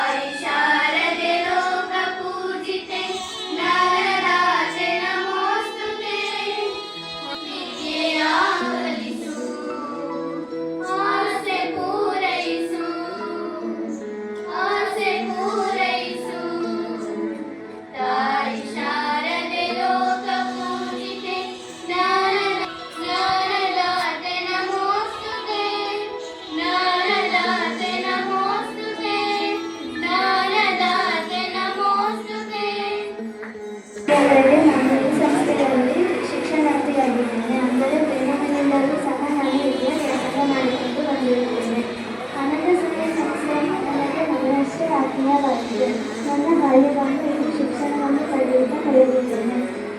शारदे लोकपूजिते नारदाते नमोस्तुते विद्यावलिसु आसे पूरैसु ताई शारदे लोकपूजिते नारदाते नमोस्तुते नारदाते नमोस्तुते नारदाते नमोस्तुते ಸಂಸ್ಥೆಗಳಲ್ಲಿ ಶಿಕ್ಷಣಾರ್ಥಿಯಾಗಿದ್ದೇನೆ. ಅಂದರೆ ಪ್ರೇರಣೆಯಿಂದಲೂ ಸಹ ನಾನು ಇಲ್ಲಿಯ ಕೆಲಸ ಮಾಡಿಕೊಂಡು ಬಂದಿರುತ್ತೇನೆ. ಆನಂದ ಸುಖ ಸಂಸ್ಥೆ ನನಗೆ ಮಗನಷ್ಟೇ ಆತ್ಮೀಯವಾಗಿದೆ. ನನ್ನ ಬಾಲ್ಯವನ್ನು ಇಲ್ಲಿ ಶಿಕ್ಷಣವನ್ನು ಪಡೆಯುತ್ತಾ ಕಳೆದಿದ್ದೇನೆ.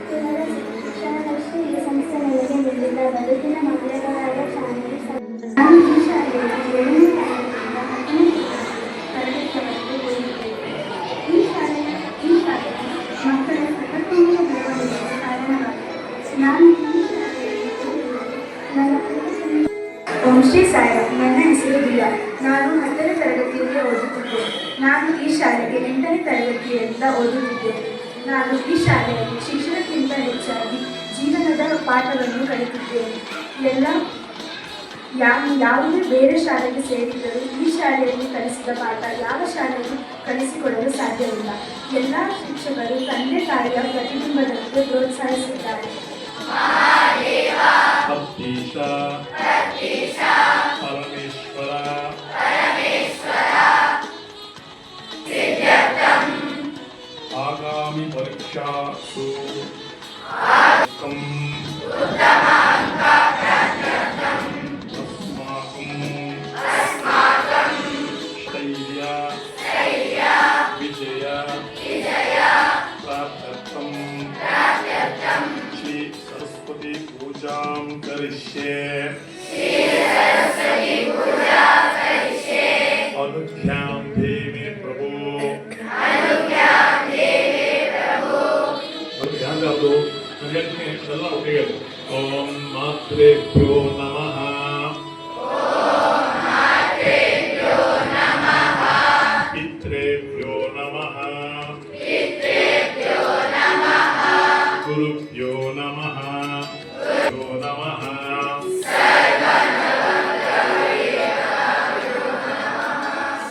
ಕೇವಲ ಶಿಕ್ಷಣದಷ್ಟೇ ಈ ಸಂಸ್ಥೆ ನನಗೆ ನೀಡಿಲ್ಲ, ಬದುಕಿನ ಮೌಲ್ಯಗಳಾದ ಶಾಂತಿ. ನಾನು ಈ ಶಾಲೆಯಲ್ಲಿ 7ನೇ ತರಗತಿಯಿಂದ 10ನೇ ತರಗತಿಯವರೆಗೆ ಓದಿದ್ದೇನೆ. ಈ ಶಾಲೆಯ ಮಕ್ಕಳ ಸತತವಾದ ಬೆಳವಣಿಗೆಗೆ ಕಾರಣವಾಗಿದೆ. ನಾನು ಈ ಶಾಲೆಯಲ್ಲಿ ನನ್ನ ಓಂ ಶ್ರೀ ಸಾಯಿರಾಮ್. ನನ್ನ ಹೆಸರು ದಿಯಾ. ನಾನು 10ನೇ ತರಗತಿಯಲ್ಲಿ ಓದುತ್ತಿದ್ದೇನೆ. ನಾನು ಈ ಶಾಲೆಗೆ 8ನೇ ತರಗತಿಯಿಂದ ಓದುತ್ತಿದ್ದೇನೆ. ನಾನು ಈ ಶಾಲೆಯಲ್ಲಿ ಶಿಕ್ಷಣಕ್ಕಿಂತ ಹೆಚ್ಚಾಗಿ ಜೀವನದ ಪಾಠವನ್ನು ಕಲಿತಿದ್ದೇನೆ. ಯಾವುದೇ ಬೇರೆ ಶಾಲೆಗೆ ಸೇರಿದ್ದರೂ ಈ ಶಾಲೆಯಲ್ಲಿ ಕಲಿಸಿದ ಪಾಠ ಯಾವ ಶಾಲೆಯಲ್ಲಿ ಕಲಿಸಿಕೊಡಲು ಸಾಧ್ಯವಿಲ್ಲ. ಎಲ್ಲ ಶಿಕ್ಷಕರು ತಂದೆ ತಾಯಿಯ ಪ್ರತಿಬಿಂಬದಂತೆ ಪ್ರೋತ್ಸಾಹಿಸಿದ್ದಾರೆ. आगामी परीक्षासु अस्माकं स्थैर्य विजय प्राप्त्यर्थं श्री सरस्वती पूजां करिष्ये अनुज्ञां देहि प्रभो. ओम मात्रेभ्यो नमः. पितृभ्यो नमः. गुरुभ्यो नमः.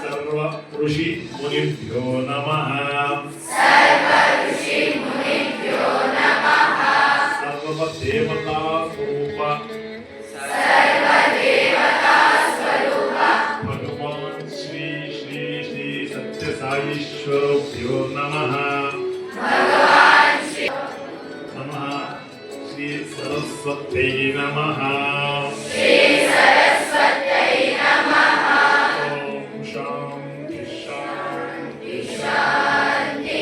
सर्व ऋषि मुनिभ्यो नमः. सर्वदेवता स्वरूप भगवान श्री श्री श्री सत्य साईश्वरोभ्यो नमः. नमः श्री सरस्वत्यै नमः. ओम शांति शांति शांति.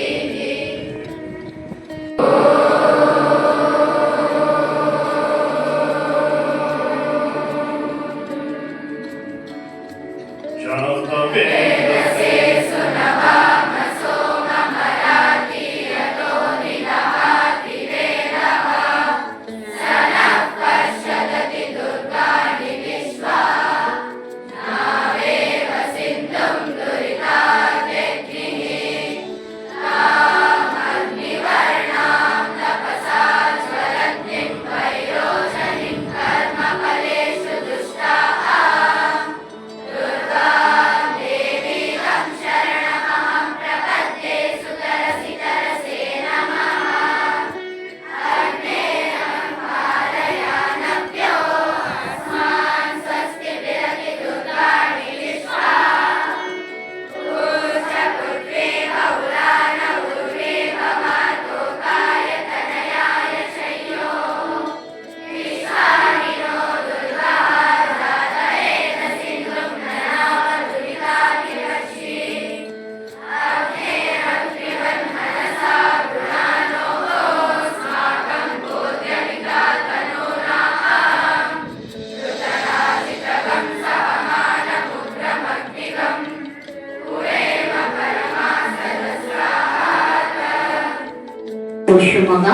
Shimoga,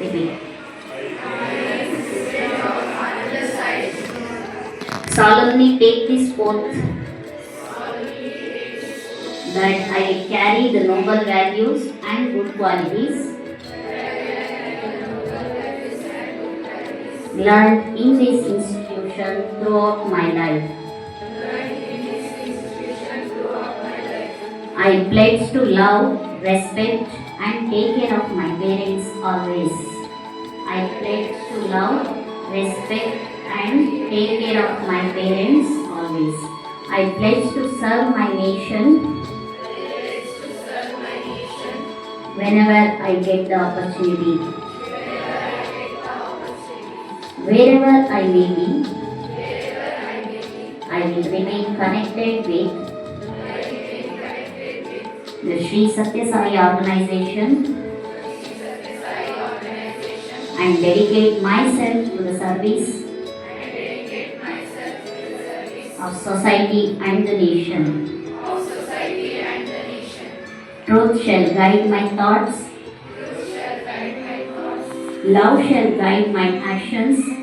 repeat. Solemnly take this oath that I carry the noble values and good qualities learned in this institution throughout my life. I pledge to love, respect, and take care of my parents always. I pledge to love, respect, and take care of my parents always. I pledge to serve my nation whenever I get the opportunity. Wherever I may be, I will remain connected with the Sri Satya Sai organization and dedicate myself to the service of society and the nation. Truth shall guide my thoughts. Love shall guide my actions.